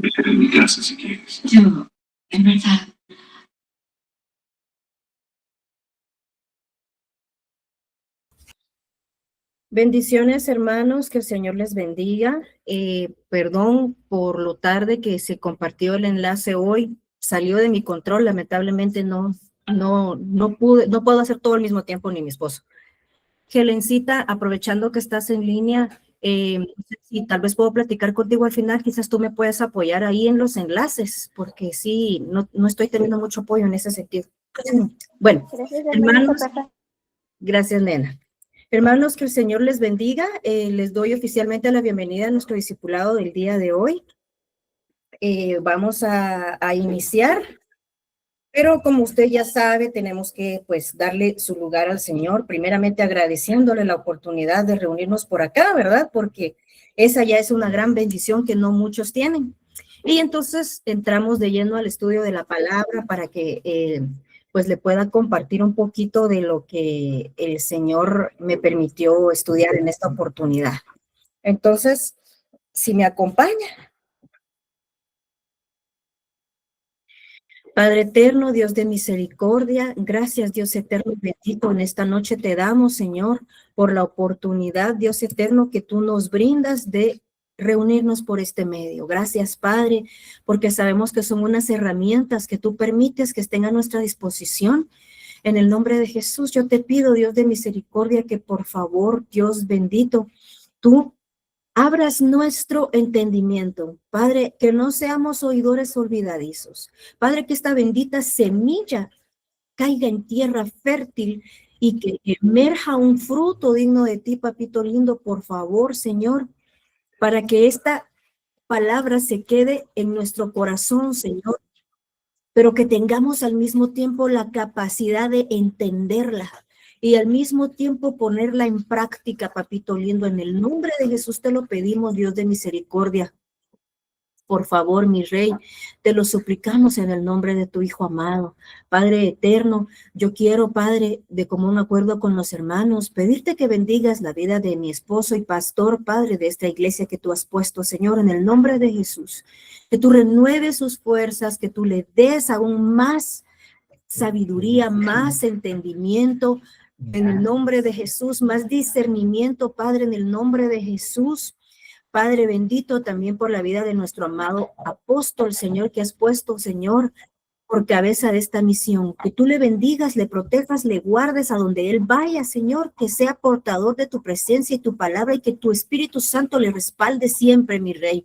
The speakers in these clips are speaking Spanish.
meter en mi casa si quieres. Yo, en verdad, bendiciones, hermanos, que el Señor les bendiga. Perdón por lo tarde que se compartió el enlace hoy. Salió de mi control, lamentablemente no puedo hacer todo al mismo tiempo, ni mi esposo. Helencita, aprovechando que estás en línea, no sé si tal vez puedo platicar contigo al final, quizás tú me puedes apoyar ahí en los enlaces, porque sí, no estoy teniendo mucho apoyo en ese sentido. Bueno, hermanos, gracias, nena. Hermanos, que el Señor les bendiga. Les doy oficialmente la bienvenida a nuestro discipulado del día de hoy. Vamos a iniciar, pero como usted ya sabe, tenemos que pues darle su lugar al Señor, primeramente agradeciéndole la oportunidad de reunirnos por acá, ¿verdad? Porque esa ya es una gran bendición que no muchos tienen. Y entonces entramos de lleno al estudio de la palabra para que pues le pueda compartir un poquito de lo que el Señor me permitió estudiar en esta oportunidad. Entonces, si me acompaña. Padre eterno, Dios de misericordia, gracias Dios eterno bendito, en esta noche te damos, Señor, por la oportunidad, Dios eterno, que tú nos brindas de reunirnos por este medio. Gracias, Padre, porque sabemos que son unas herramientas que tú permites que estén a nuestra disposición. En el nombre de Jesús, yo te pido, Dios de misericordia, que por favor, Dios bendito, tú abras nuestro entendimiento, Padre, que no seamos oidores olvidadizos. Padre, que esta bendita semilla caiga en tierra fértil y que emerja un fruto digno de ti, papito lindo, por favor, Señor, para que esta palabra se quede en nuestro corazón, Señor, pero que tengamos al mismo tiempo la capacidad de entenderla y al mismo tiempo ponerla en práctica, papito lindo. En el nombre de Jesús te lo pedimos, Dios de misericordia. Por favor, mi Rey, te lo suplicamos en el nombre de tu Hijo amado. Padre eterno, yo quiero, Padre, de común acuerdo con los hermanos, pedirte que bendigas la vida de mi esposo y pastor, Padre, de esta iglesia que tú has puesto, Señor, en el nombre de Jesús. Que tú renueves sus fuerzas, que tú le des aún más sabiduría, más entendimiento, en el nombre de Jesús, más discernimiento, Padre, en el nombre de Jesús. Padre bendito, también por la vida de nuestro amado apóstol, Señor, que has puesto, Señor, por cabeza de esta misión. Que tú le bendigas, le protejas, le guardes a donde él vaya, Señor, que sea portador de tu presencia y tu palabra y que tu Espíritu Santo le respalde siempre, mi Rey.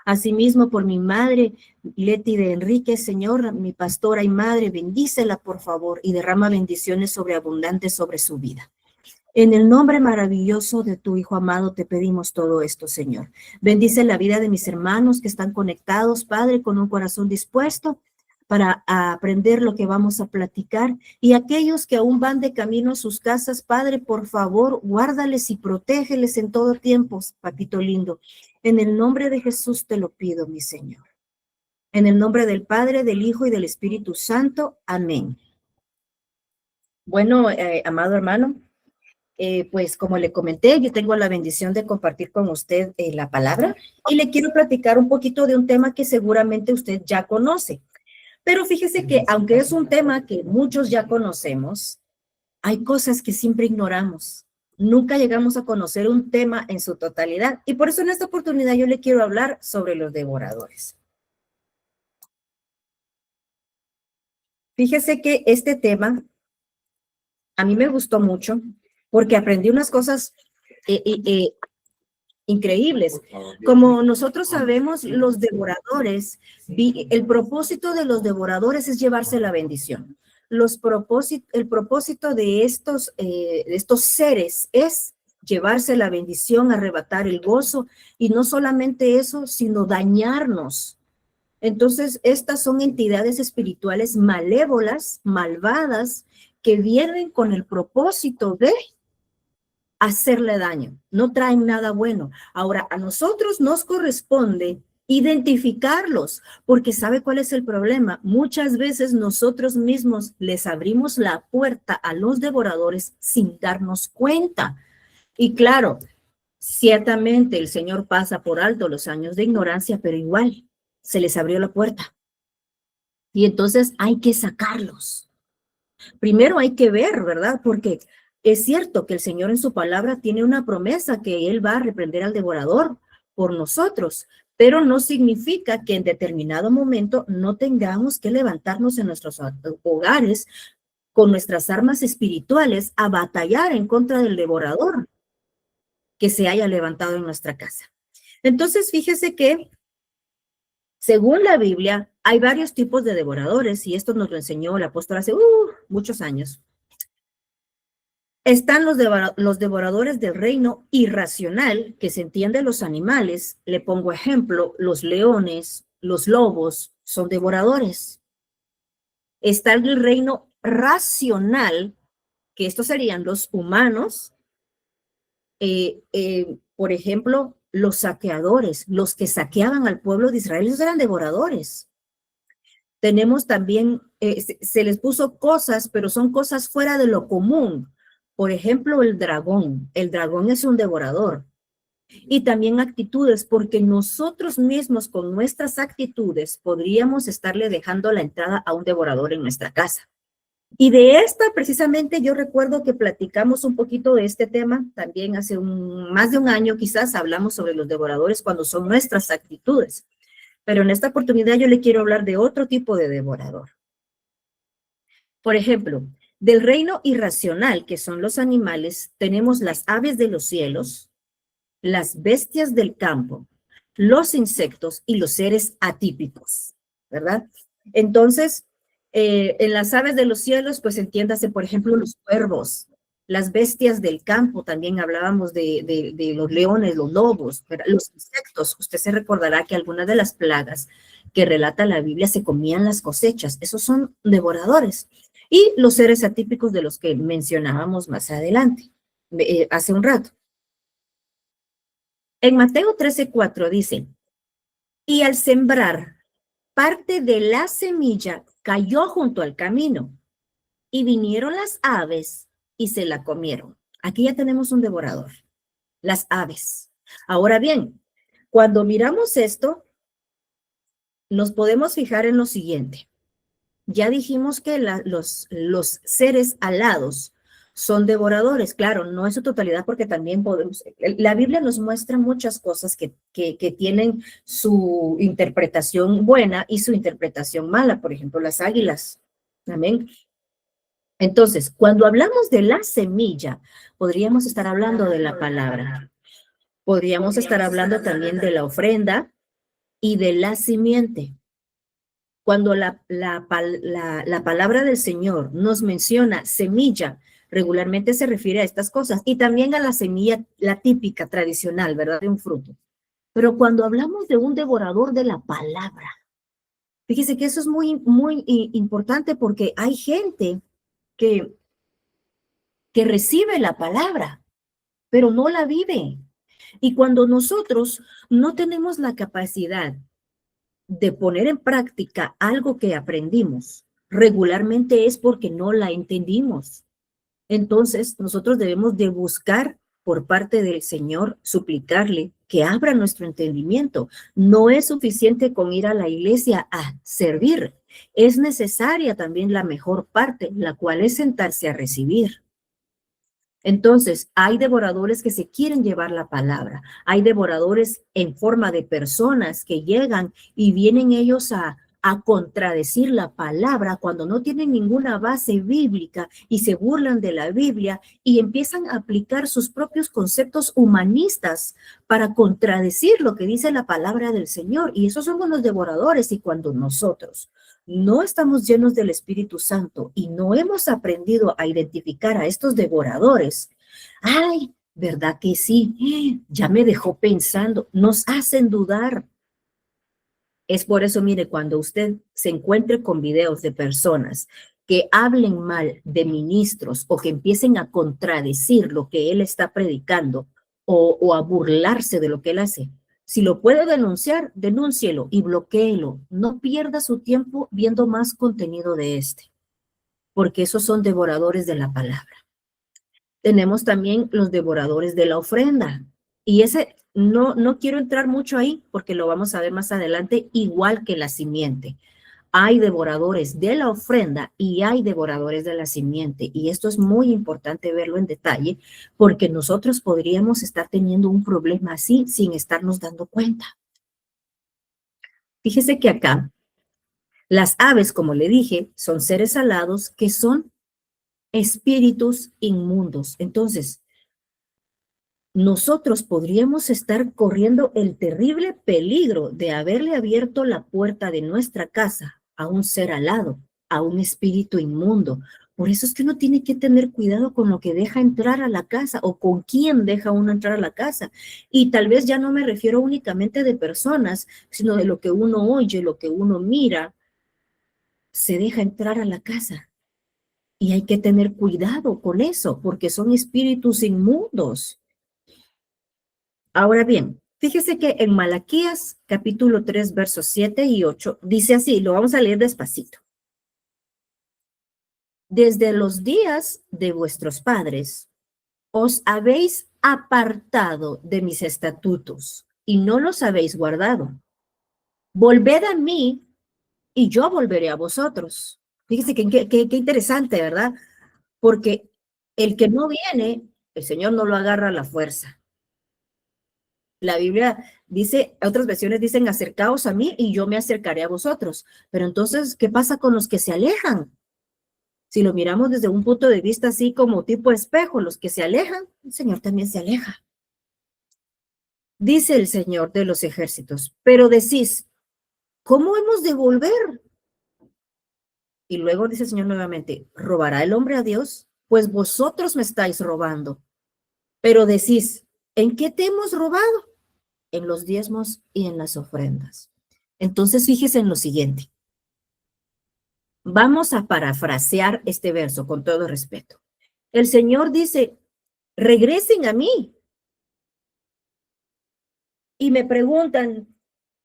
Asimismo, por mi madre, Leti de Enrique, Señor, mi pastora y madre, bendícela, por favor, y derrama bendiciones sobreabundantes sobre su vida. En el nombre maravilloso de tu Hijo amado te pedimos todo esto, Señor. Bendice la vida de mis hermanos que están conectados, Padre, con un corazón dispuesto para aprender lo que vamos a platicar. Y aquellos que aún van de camino a sus casas, Padre, por favor, guárdales y protégeles en todo tiempo, papito lindo. En el nombre de Jesús te lo pido, mi Señor. En el nombre del Padre, del Hijo y del Espíritu Santo. Amén. Bueno, amado hermano, pues como le comenté, yo tengo la bendición de compartir con usted la palabra y le quiero platicar un poquito de un tema que seguramente usted ya conoce. Pero fíjese que aunque es un tema que muchos ya conocemos, hay cosas que siempre ignoramos. Nunca llegamos a conocer un tema en su totalidad. Y por eso en esta oportunidad yo le quiero hablar sobre los devoradores. Fíjese que este tema a mí me gustó mucho porque aprendí unas cosas increíbles. Como nosotros sabemos, los devoradores, el propósito de los devoradores es llevarse la bendición. El propósito de estos seres es llevarse la bendición, arrebatar el gozo, y no solamente eso, sino dañarnos. Entonces, estas son entidades espirituales malévolas, malvadas, que vienen con el propósito de hacerle daño, no traen nada bueno. Ahora, a nosotros nos corresponde identificarlos, porque ¿sabe cuál es el problema? Muchas veces nosotros mismos les abrimos la puerta a los devoradores sin darnos cuenta. Y claro, ciertamente el Señor pasa por alto los años de ignorancia, pero igual se les abrió la puerta. Y entonces hay que sacarlos. Primero hay que ver, ¿verdad? Porque es cierto que el Señor en su palabra tiene una promesa que Él va a reprender al devorador por nosotros, pero no significa que en determinado momento no tengamos que levantarnos en nuestros hogares con nuestras armas espirituales a batallar en contra del devorador que se haya levantado en nuestra casa. Entonces, fíjese que según la Biblia, hay varios tipos de devoradores y esto nos lo enseñó el apóstol hace muchos años. Están los devoradores del reino irracional, que se entiende los animales. Le pongo ejemplo, los leones, los lobos son devoradores. Está el reino racional, que estos serían los humanos. Por ejemplo, los saqueadores, los que saqueaban al pueblo de Israel, esos eran devoradores. Tenemos también, se les puso cosas, pero son cosas fuera de lo común. Por ejemplo, el dragón. El dragón es un devorador. Y también actitudes, porque nosotros mismos con nuestras actitudes podríamos estarle dejando la entrada a un devorador en nuestra casa. Y de esta, precisamente, yo recuerdo que platicamos un poquito de este tema, también hace más de un año quizás hablamos sobre los devoradores cuando son nuestras actitudes. Pero en esta oportunidad yo le quiero hablar de otro tipo de devorador. Por ejemplo, del reino irracional, que son los animales, tenemos las aves de los cielos, las bestias del campo, los insectos y los seres atípicos, ¿verdad? Entonces, en las aves de los cielos, pues entiéndase, por ejemplo, los cuervos, las bestias del campo, también hablábamos de los leones, los lobos, ¿verdad? Los insectos. Usted se recordará que algunas de las plagas que relata la Biblia se comían las cosechas, esos son devoradores. Y los seres atípicos de los que mencionábamos más adelante, hace un rato. En Mateo 13:4 dice, y al sembrar, parte de la semilla cayó junto al camino, y vinieron las aves y se la comieron. Aquí ya tenemos un devorador, las aves. Ahora bien, cuando miramos esto, nos podemos fijar en lo siguiente. Ya dijimos que los seres alados son devoradores. Claro, no en su totalidad porque también podemos... La Biblia nos muestra muchas cosas que tienen su interpretación buena y su interpretación mala. Por ejemplo, las águilas. Amén. Entonces, cuando hablamos de la semilla, podríamos estar hablando de la palabra. Podríamos estar hablando también de la ofrenda y de la simiente. Cuando la palabra del Señor nos menciona semilla, regularmente se refiere a estas cosas y también a la semilla, la típica, tradicional, ¿verdad? De un fruto. Pero cuando hablamos de un devorador de la palabra, fíjese que eso es muy, muy importante porque hay gente que recibe la palabra, pero no la vive. Y cuando nosotros no tenemos la capacidad de poner en práctica algo que aprendimos, regularmente es porque no la entendimos. Entonces, nosotros debemos de buscar por parte del Señor, suplicarle que abra nuestro entendimiento. No es suficiente con ir a la iglesia a servir. Es necesaria también la mejor parte, la cual es sentarse a recibir. Entonces, hay devoradores que se quieren llevar la palabra. Hay devoradores en forma de personas que llegan y vienen ellos a contradecir la palabra cuando no tienen ninguna base bíblica y se burlan de la Biblia y empiezan a aplicar sus propios conceptos humanistas para contradecir lo que dice la palabra del Señor. Y esos somos los devoradores. Y cuando nosotros no estamos llenos del Espíritu Santo y no hemos aprendido a identificar a estos devoradores, ay, ¿verdad que sí? Ya me dejó pensando, nos hacen dudar. Es por eso, mire, cuando usted se encuentre con videos de personas que hablen mal de ministros o que empiecen a contradecir lo que él está predicando o a burlarse de lo que él hace, si lo puede denunciar, denúncielo y bloquéelo. No pierda su tiempo viendo más contenido de este, porque esos son devoradores de la palabra. Tenemos también los devoradores de la ofrenda. Y ese no quiero entrar mucho ahí porque lo vamos a ver más adelante, igual que la simiente. Hay devoradores de la ofrenda y hay devoradores de la simiente. Y esto es muy importante verlo en detalle porque nosotros podríamos estar teniendo un problema así sin estarnos dando cuenta. Fíjese que acá las aves, como le dije, son seres alados que son espíritus inmundos. Entonces, nosotros podríamos estar corriendo el terrible peligro de haberle abierto la puerta de nuestra casa a un ser alado, a un espíritu inmundo. Por eso es que uno tiene que tener cuidado con lo que deja entrar a la casa o con quién deja uno entrar a la casa. Y tal vez ya no me refiero únicamente de personas, sino de lo que uno oye, lo que uno mira, se deja entrar a la casa. Y hay que tener cuidado con eso, porque son espíritus inmundos. Ahora bien, fíjese que en Malaquías capítulo 3, versos 7 y 8, dice así, lo vamos a leer despacito. Desde los días de vuestros padres, os habéis apartado de mis estatutos y no los habéis guardado. Volved a mí y yo volveré a vosotros. Fíjese qué interesante, ¿verdad? Porque el que no viene, el Señor no lo agarra a la fuerza. La Biblia dice, otras versiones dicen, acercaos a mí y yo me acercaré a vosotros. Pero entonces, ¿qué pasa con los que se alejan? Si lo miramos desde un punto de vista así como tipo espejo, los que se alejan, el Señor también se aleja. Dice el Señor de los ejércitos, pero decís, ¿cómo hemos de volver? Y luego dice el Señor nuevamente, ¿robará el hombre a Dios? Pues vosotros me estáis robando. Pero decís, ¿en qué te hemos robado? En los diezmos y en las ofrendas. Entonces, fíjese en lo siguiente. Vamos a parafrasear este verso con todo respeto. El Señor dice, regresen a mí. Y me preguntan,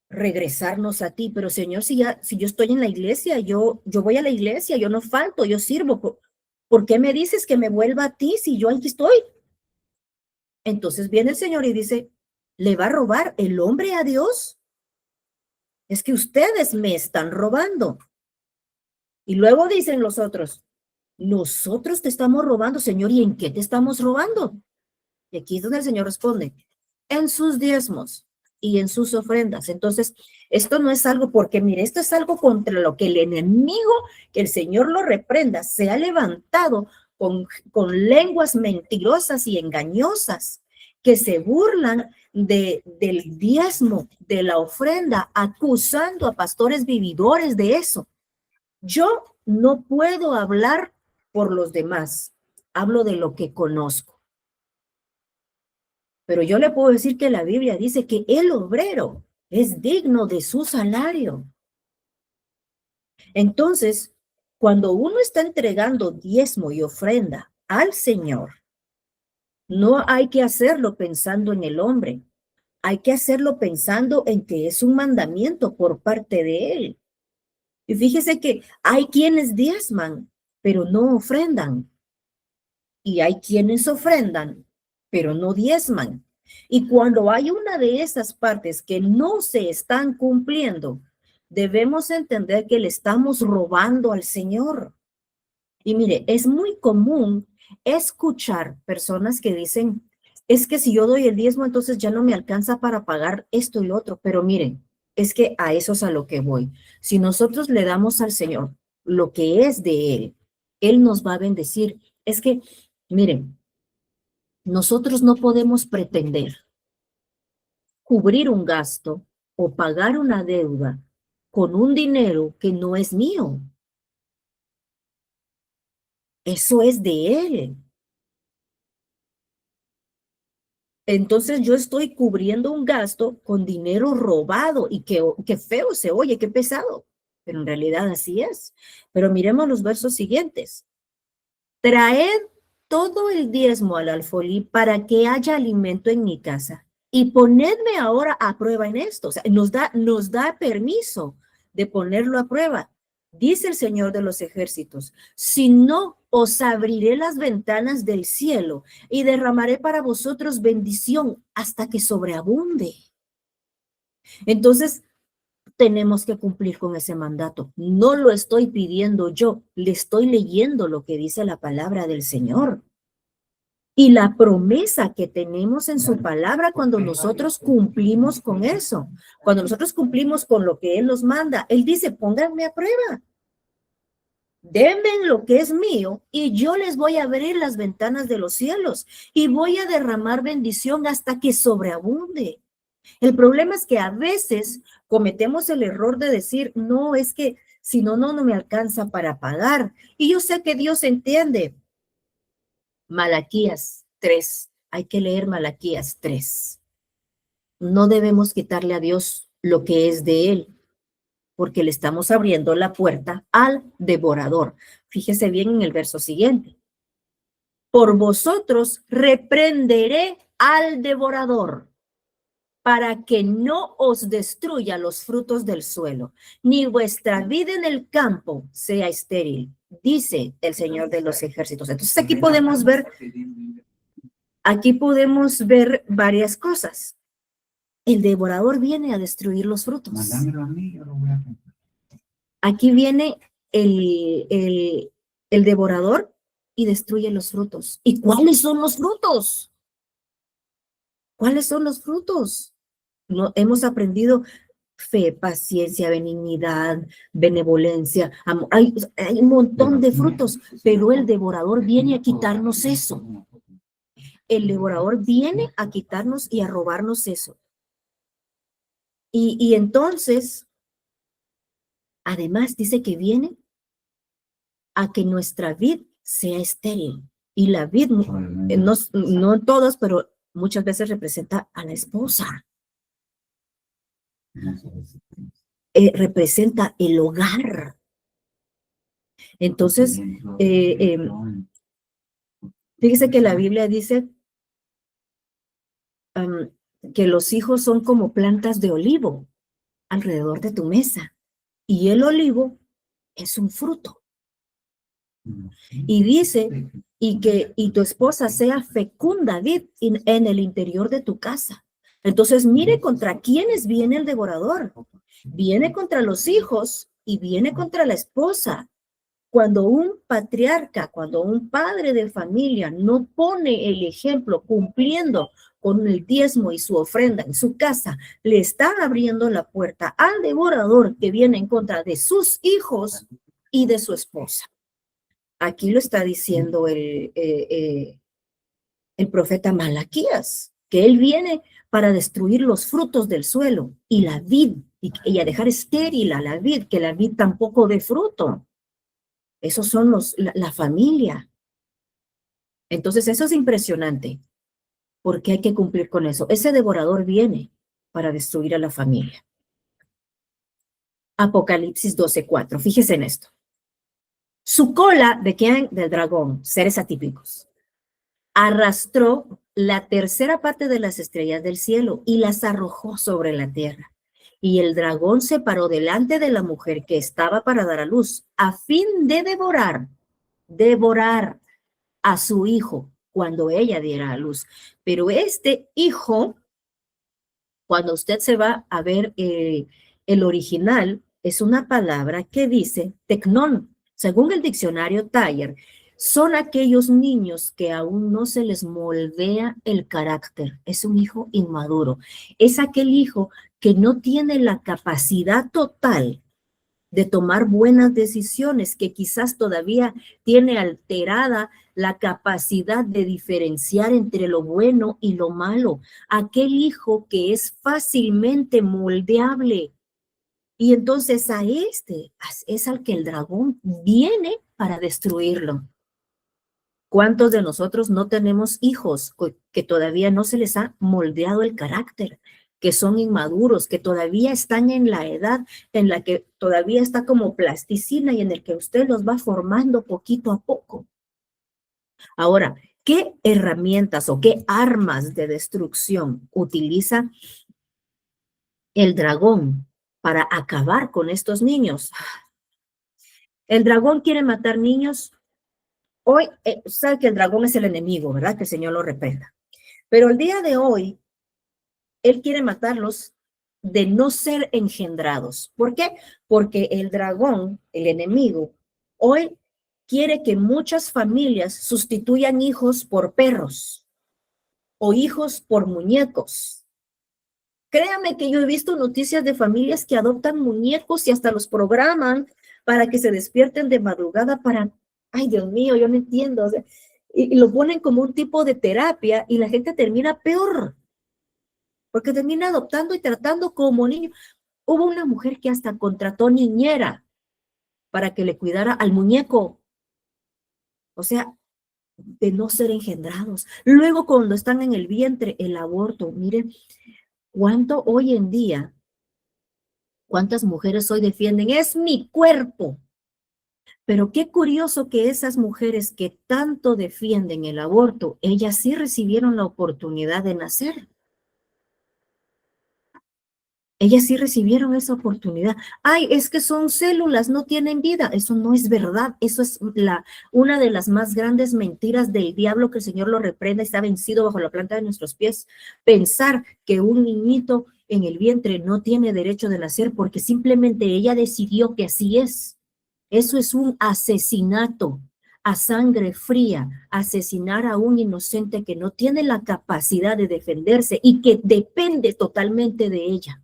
regresarnos a ti, pero Señor, si yo estoy en la iglesia, yo voy a la iglesia, yo no falto, yo sirvo. ¿Por qué me dices que me vuelva a ti si yo aquí estoy? Entonces viene el Señor y dice, ¿le va a robar el hombre a Dios? Es que ustedes me están robando. Y luego dicen los otros, nosotros te estamos robando, Señor, ¿y en qué te estamos robando? Y aquí es donde el Señor responde, en sus diezmos y en sus ofrendas. Entonces, esto no es algo, porque mire, esto es algo contra lo que el enemigo, que el Señor lo reprenda, se ha levantado con lenguas mentirosas y engañosas que se burlan del diezmo, de la ofrenda, acusando a pastores vividores de eso. Yo no puedo hablar por los demás, hablo de lo que conozco. Pero yo le puedo decir que la Biblia dice que el obrero es digno de su salario. Entonces, cuando uno está entregando diezmo y ofrenda al Señor, no hay que hacerlo pensando en el hombre, hay que hacerlo pensando en que es un mandamiento por parte de Él. Y fíjese que hay quienes diezman, pero no ofrendan. Y hay quienes ofrendan, pero no diezman. Y cuando hay una de esas partes que no se están cumpliendo, debemos entender que le estamos robando al Señor. Y mire, es muy común escuchar personas que dicen, es que si yo doy el diezmo, entonces ya no me alcanza para pagar esto y lo otro. Pero miren, es que a eso es a lo que voy. Si nosotros le damos al Señor lo que es de Él nos va a bendecir. Es que, miren, nosotros no podemos pretender cubrir un gasto o pagar una deuda con un dinero que no es mío. Eso es de Él. Entonces yo estoy cubriendo un gasto con dinero robado y qué feo se oye, qué pesado. Pero en realidad así es. Pero miremos los versos siguientes. Traed todo el diezmo al alfolí para que haya alimento en mi casa. Y ponedme ahora a prueba en esto. O sea, nos da permiso de ponerlo a prueba. Dice el Señor de los ejércitos, si no os abriré las ventanas del cielo y derramaré para vosotros bendición hasta que sobreabunde. Entonces, tenemos que cumplir con ese mandato. No lo estoy pidiendo yo, le estoy leyendo lo que dice la palabra del Señor. Y la promesa que tenemos en su palabra cuando nosotros cumplimos con eso, cuando nosotros cumplimos con lo que Él nos manda, Él dice, pónganme a prueba. Denme lo que es mío y yo les voy a abrir las ventanas de los cielos y voy a derramar bendición hasta que sobreabunde. El problema es que a veces cometemos el error de decir, no, es que si no, no me alcanza para pagar. Y yo sé que Dios entiende. Malaquías 3, hay que leer Malaquías 3. No debemos quitarle a Dios lo que es de Él, porque le estamos abriendo la puerta al devorador. Fíjese bien en el verso siguiente. Por vosotros reprenderé al devorador, para que no os destruya los frutos del suelo, ni vuestra vida en el campo sea estéril, dice el Señor de los ejércitos. Entonces aquí podemos ver varias cosas. El devorador viene a destruir los frutos. Aquí viene el devorador y destruye los frutos. ¿Y cuáles son los frutos? ¿Cuáles son los frutos? No, hemos aprendido fe, paciencia, benignidad, benevolencia, amor. Hay un montón de frutos, pero el devorador viene a quitarnos eso. El devorador viene a quitarnos y a robarnos eso. Y entonces, además dice que viene a que nuestra vid sea estéril. Y la vid, no todos, pero muchas veces representa a la esposa. Representa el hogar. Entonces, fíjese que la Biblia dice que los hijos son como plantas de olivo alrededor de tu mesa. Y el olivo es un fruto. Y dice, y tu esposa sea fecunda en el interior de tu casa. Entonces, mire contra quiénes viene el devorador. Viene contra los hijos y viene contra la esposa. Cuando un patriarca, cuando un padre de familia no pone el ejemplo cumpliendo con el diezmo y su ofrenda en su casa, le está abriendo la puerta al devorador que viene en contra de sus hijos y de su esposa. Aquí lo está diciendo el profeta Malaquías, que él viene para destruir los frutos del suelo y la vid, y a dejar estéril a la vid, que la vid tampoco dé fruto. Esos son la familia. Entonces eso es impresionante, porque hay que cumplir con eso. Ese devorador viene para destruir a la familia. Apocalipsis 12:4. Fíjese en esto. Su cola, ¿de quién? Del dragón, seres atípicos. Arrastró la tercera parte de las estrellas del cielo y las arrojó sobre la tierra. Y el dragón se paró delante de la mujer que estaba para dar a luz, a fin de devorar a su hijo cuando ella diera a luz. Pero este hijo, cuando usted se va a ver el original, es una palabra que dice tecnón. Según el diccionario Thayer, son aquellos niños que aún no se les moldea el carácter. Es un hijo inmaduro. Es aquel hijo que no tiene la capacidad total de tomar buenas decisiones, que quizás todavía tiene alterada la capacidad de diferenciar entre lo bueno y lo malo. Aquel hijo que es fácilmente moldeable. Y entonces a este es al que el dragón viene para destruirlo. ¿Cuántos de nosotros no tenemos hijos que todavía no se les ha moldeado el carácter, que son inmaduros, que todavía están en la edad en la que todavía está como plasticina y en el que usted los va formando poquito a poco? Ahora, ¿qué herramientas o qué armas de destrucción utiliza el dragón para acabar con estos niños? El dragón quiere matar niños Hoy, sabe que el dragón es el enemigo, ¿verdad? Que el Señor lo reprenda. Pero el día de hoy, Él quiere matarlos de no ser engendrados. ¿Por qué? Porque el dragón, el enemigo, hoy quiere que muchas familias sustituyan hijos por perros o hijos por muñecos. Créame que yo he visto noticias de familias que adoptan muñecos y hasta los programan para que se despierten de madrugada para, ay Dios mío, yo no entiendo, o sea, y lo ponen como un tipo de terapia y la gente termina peor, porque termina adoptando y tratando como niño. Hubo una mujer que hasta contrató niñera para que le cuidara al muñeco, o sea, de no ser engendrados. Luego cuando están en el vientre, el aborto, miren, cuánto hoy en día, cuántas mujeres hoy defienden, es mi cuerpo. Pero qué curioso que esas mujeres que tanto defienden el aborto, ellas sí recibieron la oportunidad de nacer. Ellas sí recibieron esa oportunidad. Ay, es que son células, no tienen vida. Eso no es verdad. Eso es una de las más grandes mentiras del diablo, que el Señor lo reprenda y está vencido bajo la planta de nuestros pies. Pensar que un niñito en el vientre no tiene derecho de nacer porque simplemente ella decidió que así es. Eso es un asesinato a sangre fría, asesinar a un inocente que no tiene la capacidad de defenderse y que depende totalmente de ella.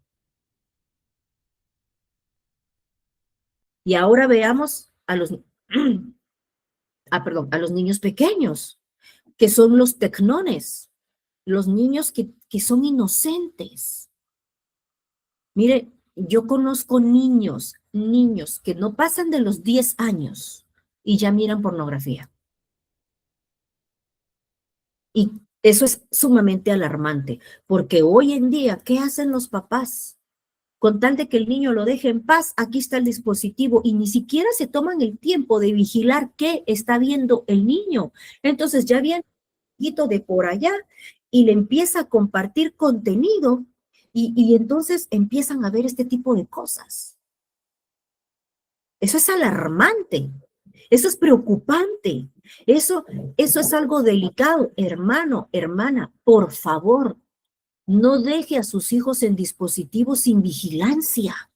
Y ahora veamos a los, a los niños pequeños, que son los tecnones, los niños que son inocentes. Mire, yo conozco niños que no pasan de los 10 años y ya miran pornografía. Y eso es sumamente alarmante, porque hoy en día, ¿qué hacen los papás? Con tal de que el niño lo deje en paz, aquí está el dispositivo y ni siquiera se toman el tiempo de vigilar qué está viendo el niño. Entonces ya viene un poquito de por allá y le empieza a compartir contenido y entonces empiezan a ver este tipo de cosas. Eso es alarmante, eso es preocupante, eso es algo delicado. Hermano, hermana, por favor, no deje a sus hijos en dispositivos sin vigilancia.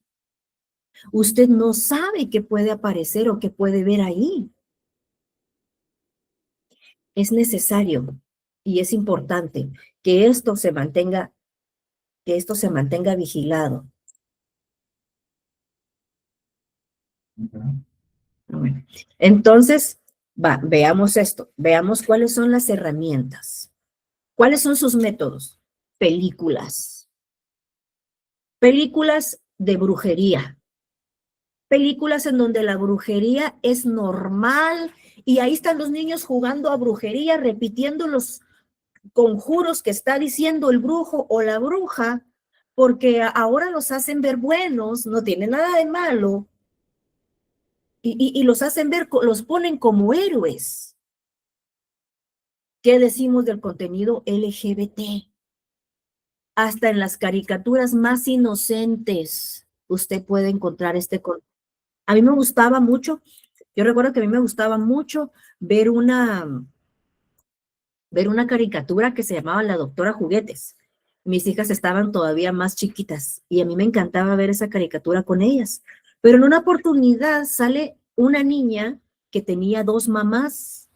Usted no sabe qué puede aparecer o qué puede ver ahí. Es necesario y es importante que esto se mantenga vigilado. Bueno, entonces, veamos esto, veamos cuáles son las herramientas. ¿Cuáles son sus métodos? Películas. Películas de brujería. Películas en donde la brujería es normal y ahí están los niños jugando a brujería, repitiendo los conjuros que está diciendo el brujo o la bruja, porque ahora los hacen ver buenos, no tiene nada de malo, y los hacen ver, los ponen como héroes. ¿Qué decimos del contenido LGBT? Hasta en las caricaturas más inocentes usted puede encontrar este contenido. A mí me gustaba mucho, yo recuerdo que a mí me gustaba mucho ver una caricatura que se llamaba La Doctora Juguetes. Mis hijas estaban todavía más chiquitas y a mí me encantaba ver esa caricatura con ellas. Pero en una oportunidad sale una niña que tenía 2 mamás.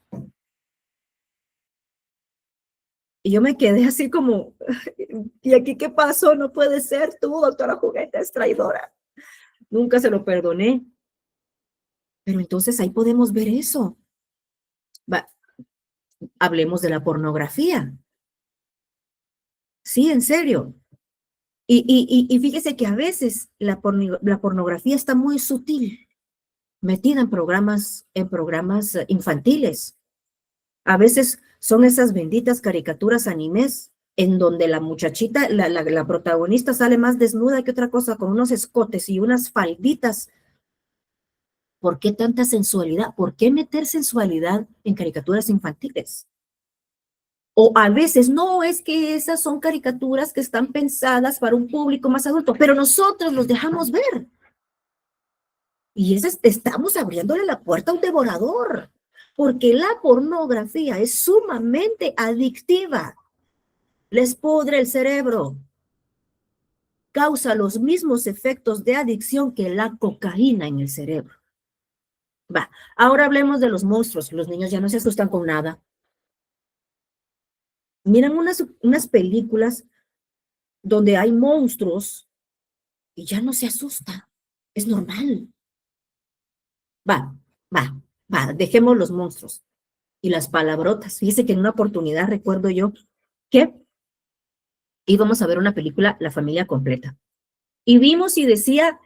Y yo me quedé así como, ¿y aquí qué pasó? No puede ser, tú, Doctora Juguetes, traidora. Nunca se lo perdoné. Pero entonces ahí podemos ver eso. Hablemos de la pornografía. Sí, en serio. Y fíjese que a veces la pornografía está muy sutil, metida en programas infantiles. A veces son esas benditas caricaturas animes en donde la muchachita, la protagonista sale más desnuda que otra cosa, con unos escotes y unas falditas. ¿Por qué tanta sensualidad? ¿Por qué meter sensualidad en caricaturas infantiles? O a veces, no, es que esas son caricaturas que están pensadas para un público más adulto, pero nosotros los dejamos ver. Y estamos abriéndole la puerta a un devorador. porque la pornografía es sumamente adictiva. Les pudre el cerebro. Causa los mismos efectos de adicción que la cocaína en el cerebro. Va, ahora hablemos de los monstruos. Los niños ya no se asustan con nada. Miran unas películas donde hay monstruos y ya no se asusta. Es normal. Va, va, va, dejemos los monstruos y las palabrotas. Fíjese que en una oportunidad recuerdo yo que íbamos a ver una película, La Familia Completa. Y vimos y decía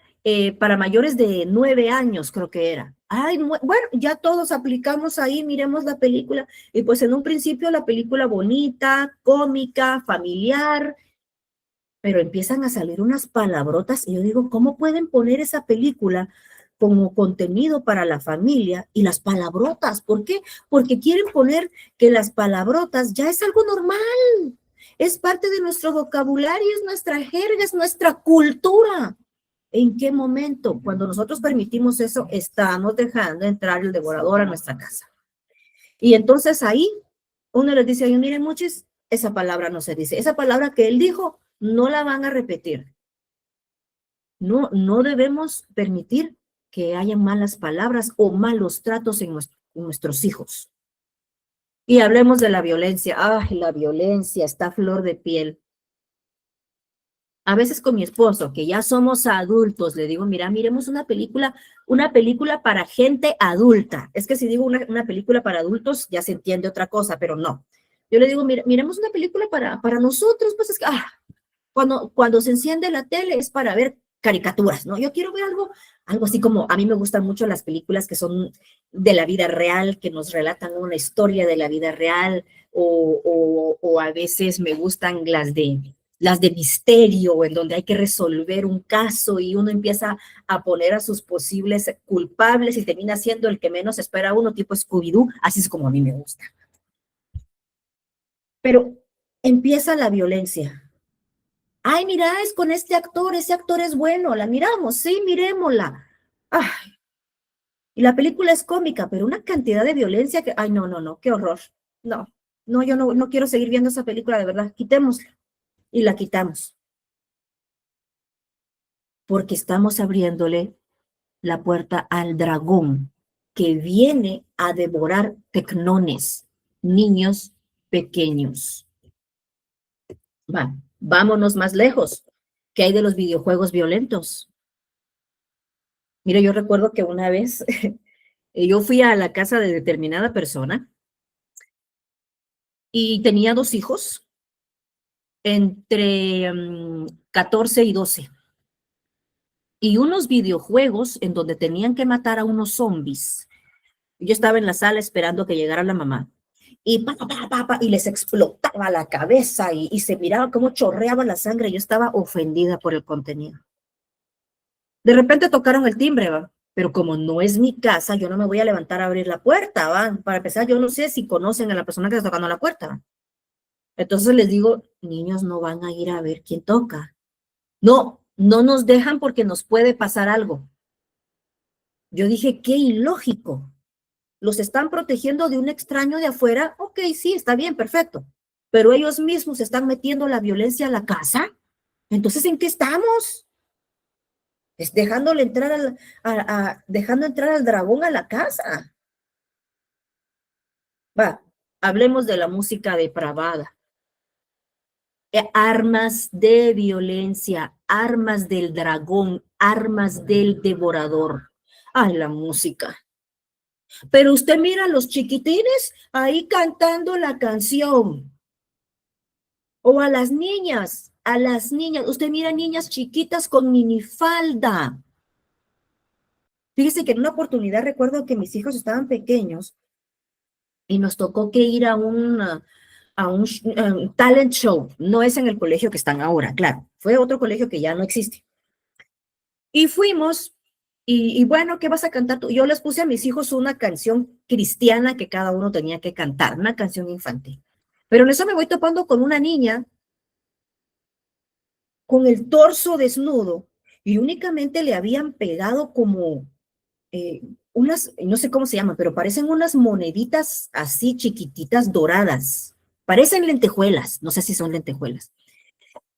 para mayores de 9 años, creo que era. Ay, bueno, ya todos aplicamos ahí, miremos la película. Y pues en un principio la película bonita, cómica, familiar, pero empiezan a salir unas palabrotas y yo digo, ¿cómo pueden poner esa película como contenido para la familia y las palabrotas? ¿Por qué? Porque quieren poner que las palabrotas ya es algo normal. Es parte de nuestro vocabulario, es nuestra jerga, es nuestra cultura. ¿En qué momento? Cuando nosotros permitimos eso, estamos dejando entrar el devorador a nuestra casa. Y entonces ahí uno les dice, oye, miren, muchos, esa palabra no se dice. Esa palabra que él dijo, no la van a repetir. No, no debemos permitir que haya malas palabras o malos tratos en nuestros hijos. Y hablemos de la violencia. Ay, la violencia está a flor de piel. A veces con mi esposo, que ya somos adultos, le digo, mira, miremos una película para gente adulta. Es que si digo una película para adultos, ya se entiende otra cosa, pero no. Yo le digo, mira, miremos una película para nosotros, pues es que, cuando se enciende la tele es para ver caricaturas, ¿no? Yo quiero ver algo así como, a mí me gustan mucho las películas que son de la vida real, que nos relatan una historia de la vida real, o a veces me gustan las de misterio, en donde hay que resolver un caso y uno empieza a poner a sus posibles culpables y termina siendo el que menos espera uno, tipo Scooby-Doo, así es como a mí me gusta. Pero empieza la violencia. Ay, mira, es con este actor, ese actor es bueno, la miramos, sí, miremosla. Ay, y la película es cómica, pero una cantidad de violencia que, ay, no, no, no, qué horror. No, no, yo no quiero seguir viendo esa película, de verdad, quitémosla. Y la quitamos. Porque estamos abriéndole la puerta al dragón que viene a devorar tecnones, niños pequeños. Vámonos más lejos. ¿Qué hay de los videojuegos violentos? Mire, yo recuerdo que una vez yo fui a la casa de determinada persona y tenía 2 hijos entre 14 y 12. Y unos videojuegos en donde tenían que matar a unos zombies. Yo estaba en la sala esperando que llegara la mamá. Y, y les explotaba la cabeza y se miraba cómo chorreaba la sangre. Yo estaba ofendida por el contenido. De repente tocaron el timbre, ¿va? Pero como no es mi casa, yo no me voy a levantar a abrir la puerta, ¿va? Para empezar, yo no sé si conocen a la persona que está tocando la puerta, ¿va? Entonces les digo, niños no van a ir a ver quién toca. No, no nos dejan porque nos puede pasar algo. Yo dije, qué ilógico. Los están protegiendo de un extraño de afuera. Ok, sí, está bien, perfecto. Pero ellos mismos están metiendo la violencia a la casa. Entonces, ¿en qué estamos? Es dejándole entrar dejando entrar al dragón a la casa. Va, hablemos de la música depravada. Armas de violencia, armas del dragón, armas del devorador. Ay, la música. Pero usted mira a los chiquitines ahí cantando la canción. O a las niñas, usted mira niñas chiquitas con minifalda. Fíjese que en una oportunidad recuerdo que mis hijos estaban pequeños y nos tocó que ir a un talent show. No es en el colegio que están ahora, claro. Fue otro colegio que ya no existe. Y fuimos, y bueno, ¿qué vas a cantar tú? Yo les puse a mis hijos una canción cristiana que cada uno tenía que cantar, una canción infantil. Pero en eso me voy topando con una niña con el torso desnudo y únicamente le habían pegado como no sé cómo se llaman, pero parecen unas moneditas así chiquititas doradas. Parecen lentejuelas, no sé si son lentejuelas.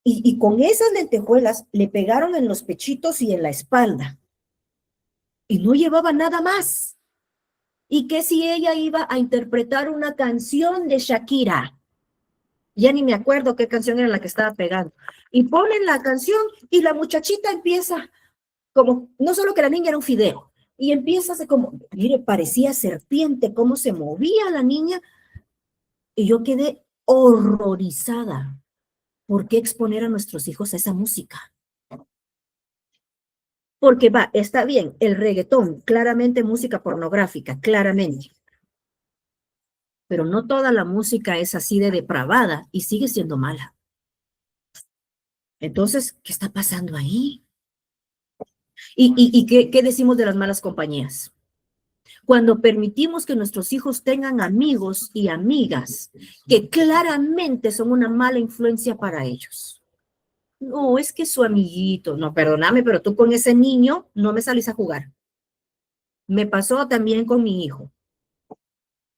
Y con esas lentejuelas le pegaron en los pechitos y en la espalda. Y no llevaba nada más. Y que si ella iba a interpretar una canción de Shakira. Ya ni me acuerdo qué canción era la que estaba pegando. Y ponen la canción y la muchachita empieza como, no solo que la niña era un fideo, y empieza a como, mire, parecía serpiente, cómo se movía la niña, y yo quedé horrorizada. ¿Por qué exponer a nuestros hijos a esa música? Porque va, está bien, el reggaetón, claramente música pornográfica, claramente. Pero no toda la música es así de depravada y sigue siendo mala. Entonces, ¿qué está pasando ahí? ¿Y qué decimos de las malas compañías? Cuando permitimos que nuestros hijos tengan amigos y amigas que claramente son una mala influencia para ellos. No, es que su amiguito, no, perdóname, pero tú con ese niño no me salís a jugar. Me pasó también con mi hijo.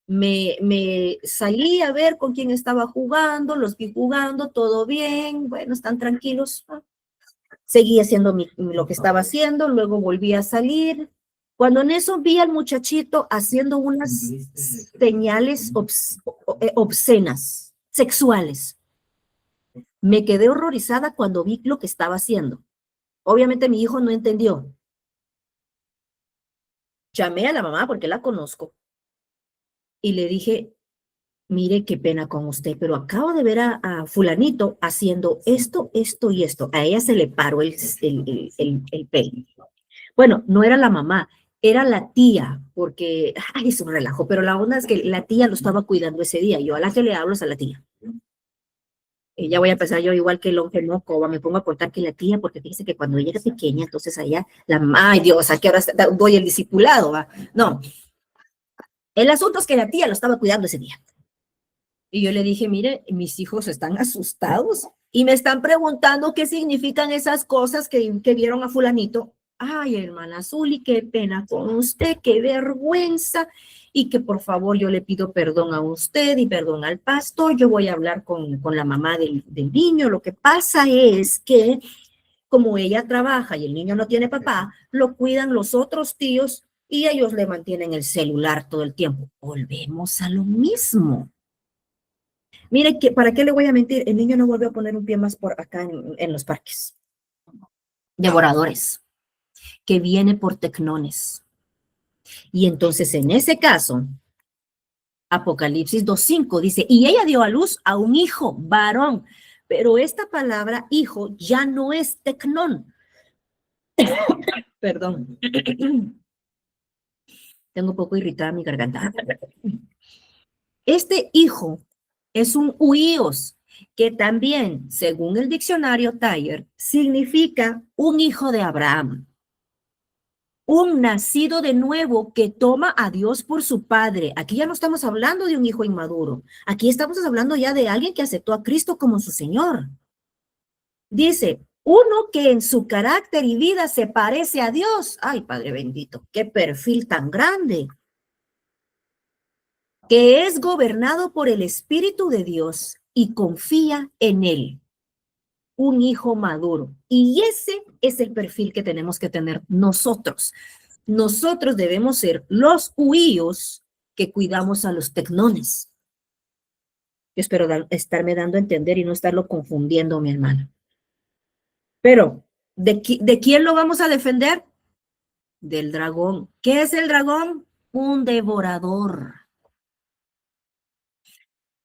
Me salí a ver con quién estaba jugando, los vi jugando, todo bien, bueno, están tranquilos. Seguí haciendo lo que estaba haciendo, luego volví a salir. Cuando en eso vi al muchachito haciendo unas señales obscenas, sexuales, me quedé horrorizada cuando vi lo que estaba haciendo. Obviamente mi hijo no entendió. Llamé a la mamá porque la conozco y le dije, mire, qué pena con usted, pero acabo de ver a fulanito haciendo esto, esto y esto. A ella se le paró el pelo. Bueno, no era la mamá, era la tía, porque, ay, es un relajo, pero la onda es que la tía lo estaba cuidando ese día. Yo a la que le hablo es a la tía. Ya voy a empezar yo igual que el hombre moco, me pongo a contar que la tía, porque fíjese que cuando ella era pequeña, entonces allá, ay Dios, ¿a qué hora doy el discipulado? ¿Va? No, el asunto es que la tía lo estaba cuidando ese día. Y yo le dije, mire, mis hijos están asustados y me están preguntando qué significan esas cosas que vieron a fulanito. Ay, hermana Zuli, qué pena con usted, qué vergüenza. Y que por favor yo le pido perdón a usted y perdón al pastor. Yo voy a hablar con la mamá del niño. Lo que pasa es que como ella trabaja y el niño no tiene papá, lo cuidan los otros tíos y ellos le mantienen el celular todo el tiempo. Volvemos a lo mismo. Mire, que, ¿para qué le voy a mentir? El niño no vuelve a poner un pie más por acá en los parques. Devoradores, que viene por tecnones. Y entonces, en ese caso, Apocalipsis 2:5 dice, y ella dio a luz a un hijo, varón. Pero esta palabra hijo ya no es tecnón. Perdón. Tengo un poco irritada mi garganta. Este hijo es un huíos, que también, según el diccionario Thayer, significa un hijo de Abraham, un nacido de nuevo que toma a Dios por su padre. Aquí ya no estamos hablando de un hijo inmaduro, aquí estamos hablando ya de alguien que aceptó a Cristo como su Señor. Dice, uno que en su carácter y vida se parece a Dios. Ay, Padre bendito, qué perfil tan grande. Que es gobernado por el Espíritu de Dios y confía en Él. Un hijo maduro. Y ese es el perfil que tenemos que tener nosotros. Nosotros debemos ser los huíos que cuidamos a los tecnones. Yo espero estarme dando a entender y no estarlo confundiendo, mi hermano. Pero, ¿de quién lo vamos a defender? Del dragón. ¿Qué es el dragón? Un devorador.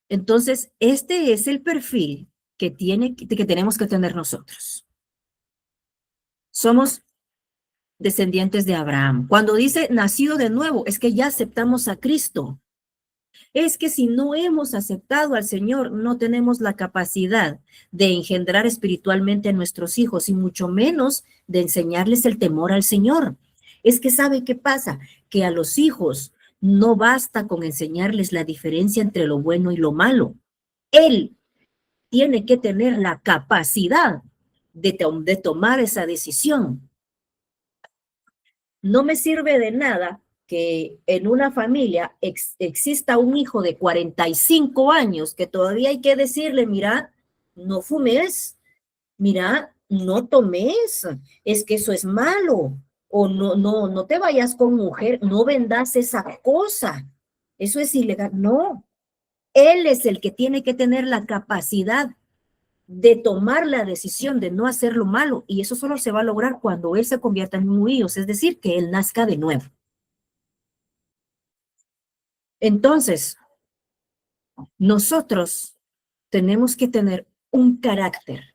Entonces, este es el perfil que tenemos que tener nosotros. Somos descendientes de Abraham. Cuando dice nacido de nuevo, es que ya aceptamos a Cristo. Es que si no hemos aceptado al Señor, no tenemos la capacidad de engendrar espiritualmente a nuestros hijos y mucho menos de enseñarles el temor al Señor. Es que ¿sabe qué pasa? Que a los hijos no basta con enseñarles la diferencia entre lo bueno y lo malo. Él tiene que tener la capacidad de tomar esa decisión. No me sirve de nada que en una familia exista un hijo de 45 años que todavía hay que decirle, mira, no fumes, mira, no tomes, es que eso es malo, o no te vayas con mujer, no vendas esa cosa, eso es ilegal. No, él es el que tiene que tener la capacidad de tomar la decisión de no hacer lo malo, y eso solo se va a lograr cuando él se convierta en un hijo, es decir, que él nazca de nuevo. Entonces, nosotros tenemos que tener un carácter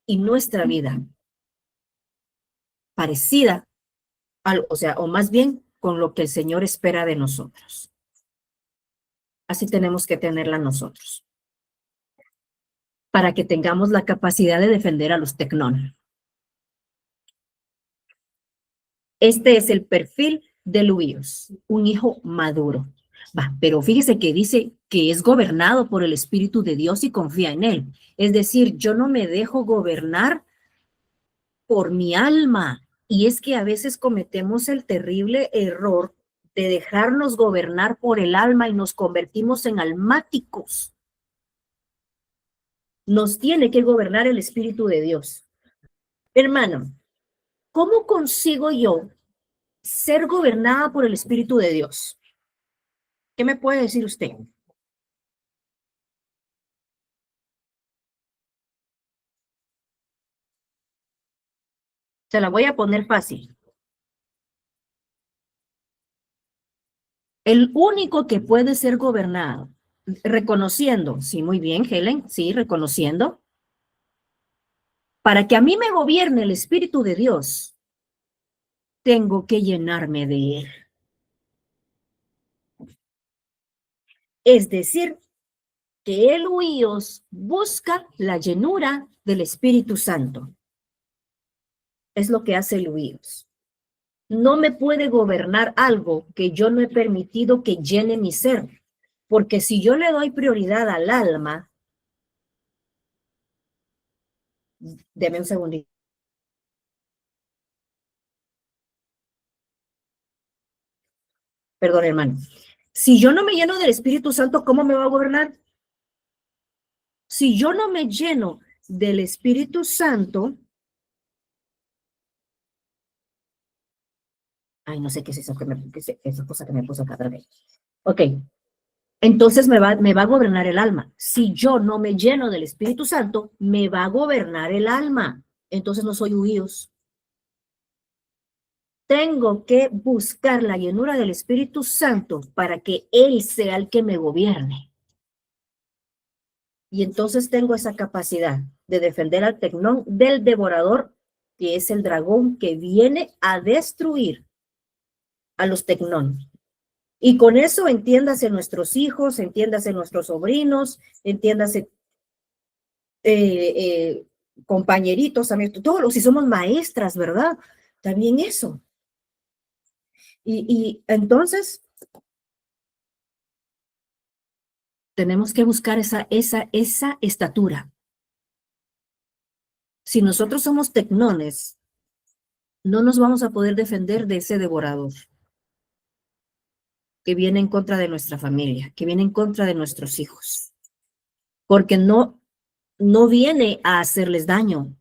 y nuestra vida parecida, o sea, o más bien con lo que el Señor espera de nosotros. Así tenemos que tenerla nosotros, para que tengamos la capacidad de defender a los tecnón. Este es el perfil de Luis, un hijo maduro. Pero fíjese que dice que es gobernado por el Espíritu de Dios y confía en él. Es decir, yo no me dejo gobernar por mi alma. Y es que a veces cometemos el terrible error de dejarnos gobernar por el alma y nos convertimos en almáticos. Nos tiene que gobernar el Espíritu de Dios. Hermano, ¿cómo consigo yo ser gobernada por el Espíritu de Dios? ¿Qué me puede decir usted? Se la voy a poner fácil. El único que puede ser gobernado, reconociendo, sí, muy bien, Helen, sí, reconociendo, para que a mí me gobierne el Espíritu de Dios, tengo que llenarme de él. Es decir, que el huíos busca la llenura del Espíritu Santo. Es lo que hace el huíos. No me puede gobernar algo que yo no he permitido que llene mi ser, porque si yo le doy prioridad al alma, deme un segundito. Perdón, hermano. Si yo no me lleno del Espíritu Santo, ¿cómo me va a gobernar? Si yo no me lleno del Espíritu Santo, ay, no sé qué es eso, esa cosa que me puso acá. Ok, entonces me va a gobernar el alma. Si yo no me lleno del Espíritu Santo, me va a gobernar el alma. Entonces no soy huíos. Tengo que buscar la llenura del Espíritu Santo para que Él sea el que me gobierne. Y entonces tengo esa capacidad de defender al tecnón del devorador, que es el dragón que viene a destruir a los tecnón. Y con eso entiéndase nuestros hijos, entiéndase nuestros sobrinos, entiéndase compañeritos, amigos, todos los, si somos maestras, ¿verdad? También eso. Y entonces tenemos que buscar esa estatura. Si nosotros somos tecnones, no nos vamos a poder defender de ese devorador que viene en contra de nuestra familia, que viene en contra de nuestros hijos, porque no viene a hacerles daño,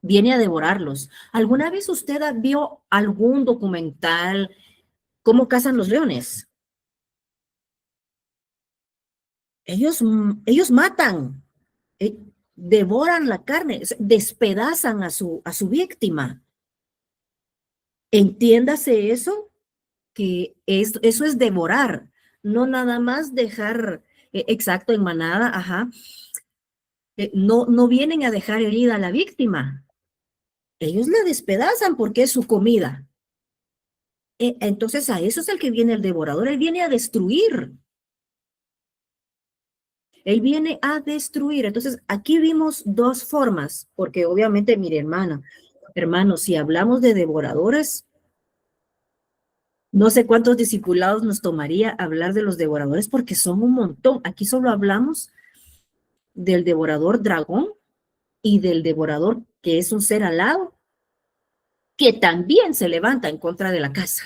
viene a devorarlos. ¿Alguna vez usted vio algún documental cómo cazan los leones? Ellos matan, devoran la carne, despedazan a su víctima. Entiéndase eso, que eso es devorar, no nada más dejar, exacto, en manada, ajá. No vienen a dejar herida a la víctima. Ellos la despedazan porque es su comida. Entonces a eso es el que viene el devorador, él viene a destruir. Él viene a destruir. Entonces, aquí vimos dos formas, porque obviamente, mire, hermano, si hablamos de devoradores, no sé cuántos discipulados nos tomaría hablar de los devoradores, porque son un montón. Aquí solo hablamos del devorador dragón y del devorador que es un ser alado, que también se levanta en contra de la casa.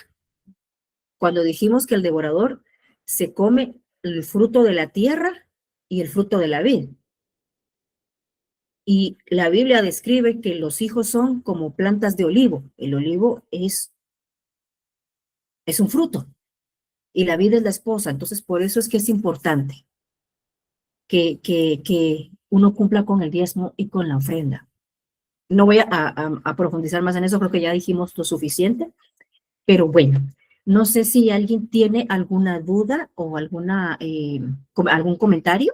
cuando dijimos que el devorador se come el fruto de la tierra y el fruto de la vid. Y la Biblia describe que los hijos son como plantas de olivo. El olivo es un fruto y la vid es la esposa. Entonces, por eso es que es importante que uno cumpla con el diezmo y con la ofrenda. No voy a profundizar más en eso, creo que ya dijimos lo suficiente, pero bueno, no sé si alguien tiene alguna duda o algún comentario.